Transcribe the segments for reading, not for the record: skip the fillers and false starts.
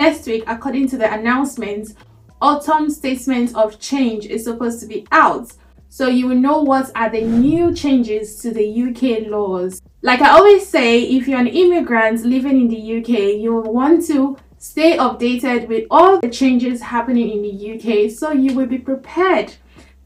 next week, according to the announcement, autumn statement of change is supposed to be out. So you will know what are the new changes to the UK laws. Like I always say, if you're an immigrant living in the UK, you will want to stay updated with all the changes happening in the UK so you will be prepared.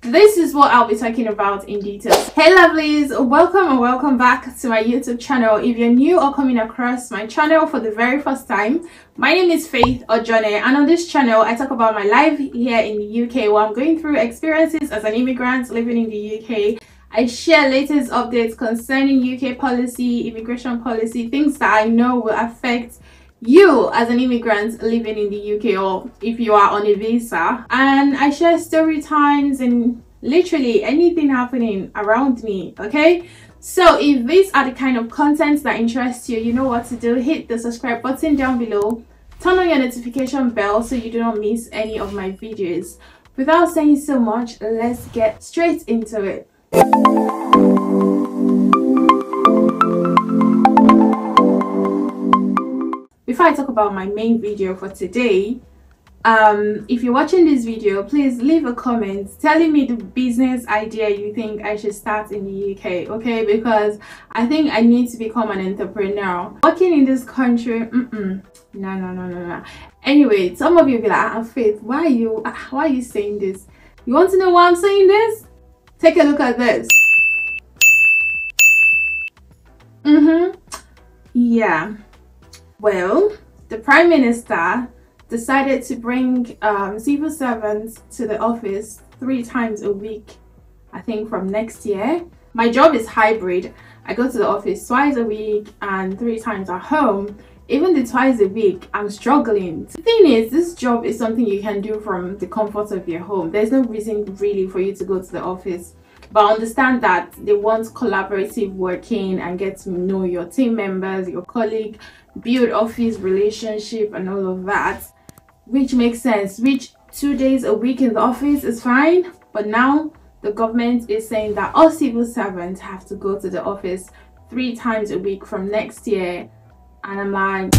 This is what I'll be talking about in detail. Hey lovelies, welcome and welcome back to my YouTube channel. If you're new or coming across my channel for the very first time, my name is Faith Ojone, and on this channel I talk about my life here in the UK while I'm going through experiences as an immigrant living in the UK. I share latest updates concerning UK policy, immigration policy, things that I know will affect you as an immigrant living in the UK, or if you are on a visa. And I share story times and literally anything happening around me. Okay, so if these are the kind of content that interests you, you know what to do. Hit the subscribe button down below, turn on your notification bell so you do not miss any of my videos. Without saying so much, let's get straight into it. Before I talk about my main video for today, if you're watching this video, please leave a comment telling me the business idea you think I should start in the UK, okay? Because I think I need to become an entrepreneur. Working in this country, no. Anyway, some of you will be like, Faith, why are you saying this? You want to know why I'm saying this? Take a look at this. Yeah. Well, the Prime Minister decided to bring civil servants to the office 3 times a week, I think from next year. My job is hybrid. I go to the office twice a week and 3 times at home. Even the twice a week, I'm struggling. The thing is, this job is something you can do from the comfort of your home. There's no reason really for you to go to the office. But understand that they want collaborative working and get to know your team members, your colleague, build office relationship and all of that, which makes sense. Which 2 days a week in the office is fine, but now the government is saying that all civil servants have to go to the office 3 times a week from next year. And I'm like,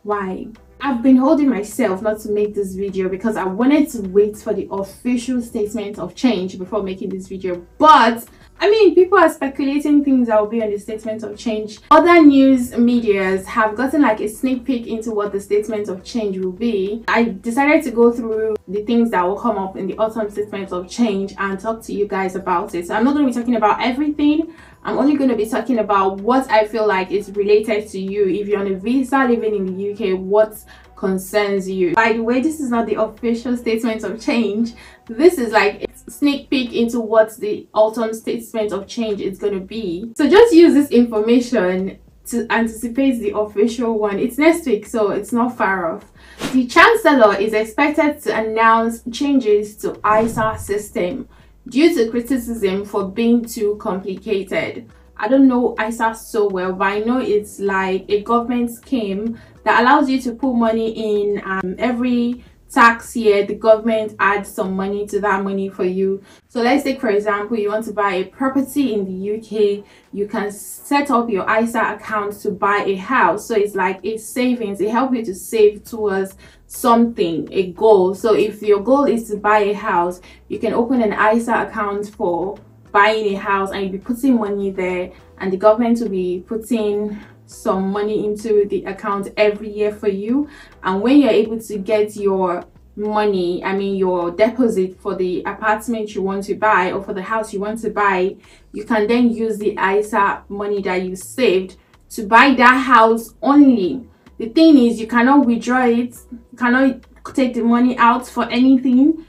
why? I've been holding myself not to make this video because I wanted to wait for the official statement of change before making this video. But I mean, people are speculating things that will be on the statement of change. Other news medias have gotten like a sneak peek into what the statement of change will be. I decided to go through the things that will come up in the autumn statement of change and talk to you guys about it. So I'm not going to be talking about everything. I'm only going to be talking about what I feel like is related to you. If you're on a visa living in the UK, what concerns you. By the way, this is not the official statement of change. This is like a sneak peek into what the autumn statement of change is going to be. So just use this information to anticipate the official one. It's next week, so it's not far off. The Chancellor is expected to announce changes to ISA system due to criticism for being too complicated. I don't know ISA so well, but I know it's like a government scheme that allows you to put money in every tax year. The government adds some money to that money for you. So let's take, for example, you want to buy a property in the UK. You can set up your ISA account to buy a house. So it's like a savings. It helps you to save towards something, a goal. So if your goal is to buy a house, you can open an ISA account for buying a house and you'll be putting money there, and the government will be putting some money into the account every year for you. And when you're able to get your money, I mean your deposit for the apartment you want to buy or for the house you want to buy, you can then use the ISA money that you saved to buy that house only. The thing is, you cannot withdraw it, you cannot take the money out for anything.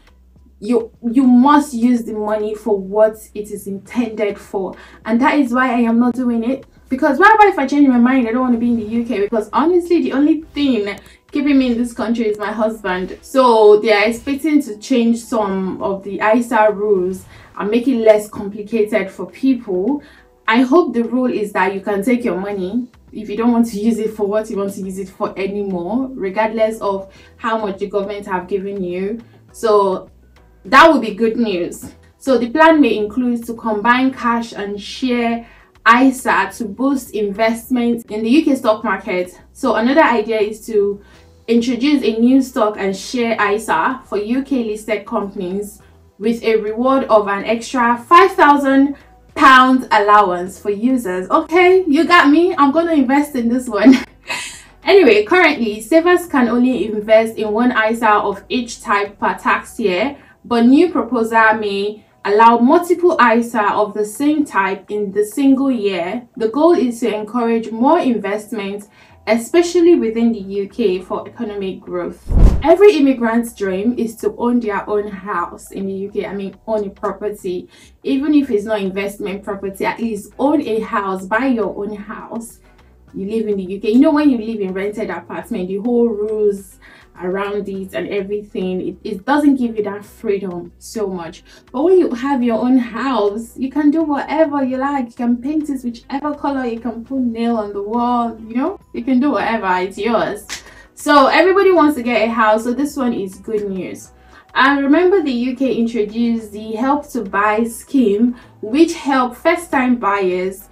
You must use the money for what it is intended for, and that is why I am not doing it. Because what about if I change my mind? I don't want to be in the UK, because honestly the only thing keeping me in this country is my husband. So they are expecting to change some of the ISA rules and make it less complicated for people. I hope the rule is that you can take your money if you don't want to use it for what you want to use it for anymore, regardless of how much the government have given you. So that would be good news. So the plan may include to combine cash and share ISA to boost investment in the UK stock market. So another idea is to introduce a new stock and share ISA for UK listed companies with a reward of an extra £5,000 allowance for users. Okay, you got me. I'm gonna invest in this one. Anyway, currently savers can only invest in one ISA of each type per tax year, but new proposal may allow multiple ISA of the same type in the single year. The goal is to encourage more investment, especially within the UK, for economic growth. Every immigrant's dream is to own their own house in the UK. I mean, own a property. Even if it's not investment property, at least own a house, buy your own house. You live in the UK. You know, when you live in rented apartment, the whole rules around it and everything, it doesn't give you that freedom so much. But when you have your own house, you can do whatever you like. You can paint it whichever color, you can put nail on the wall, you know, you can do whatever, it's yours. So everybody wants to get a house, so this one is good news. And remember, the UK introduced the Help to Buy scheme, which help first-time buyers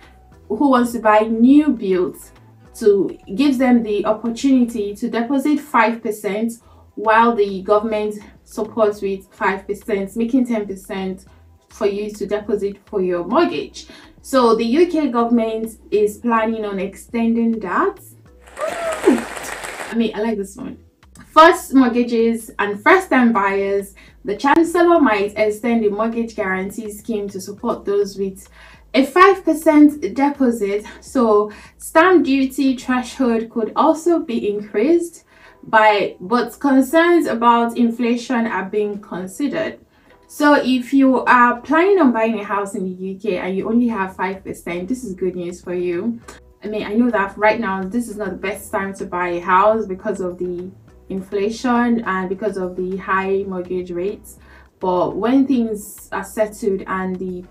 who wants to buy new builds, to give them the opportunity to deposit 5% while the government supports with 5%, making 10% for you to deposit for your mortgage. So the UK government is planning on extending that. I mean, I like this one. First mortgages and first-time buyers, the Chancellor might extend the mortgage guarantee scheme to support those with a 5% deposit. So stamp duty threshold could also be increased, but concerns about inflation are being considered. So if you are planning on buying a house in the UK and you only have 5%, this is good news for you. I mean, I know that right now this is not the best time to buy a house because of the inflation and because of the high mortgage rates, but when things are settled and the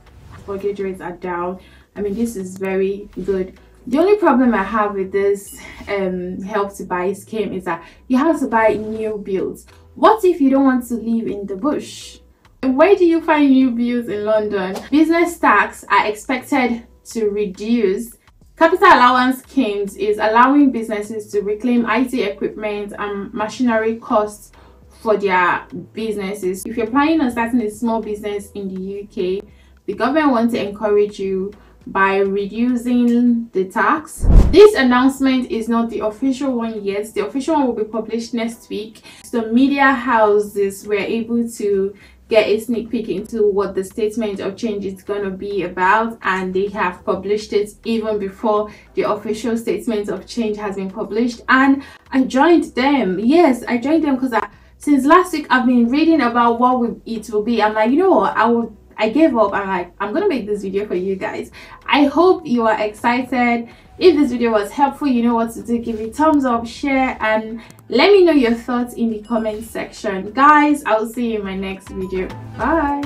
mortgage rates are down, I mean, this is very good. The only problem I have with this Help to Buy scheme is that you have to buy new builds. What if you don't want to live in the bush? Where do you find new builds in London? Business tax are expected to reduce. Capital allowance schemes is allowing businesses to reclaim IT equipment and machinery costs for their businesses. If you're planning on starting a small business in the UK, the government wants to encourage you by reducing the tax. This announcement is not the official one yet. The official one will be published next week. So media houses were able to get a sneak peek into what the statement of change is going to be about, and they have published it even before the official statement of change has been published. And I joined them. Yes, I joined them because since last week I've been reading about what it will be. I'm like, you know what, I gave up. I'm like, I'm gonna make this video for you guys. I hope you are excited. If this video was helpful, you know what to do. Give it a thumbs up, share, and let me know your thoughts in the comment section. Guys, I'll see you in my next video. Bye.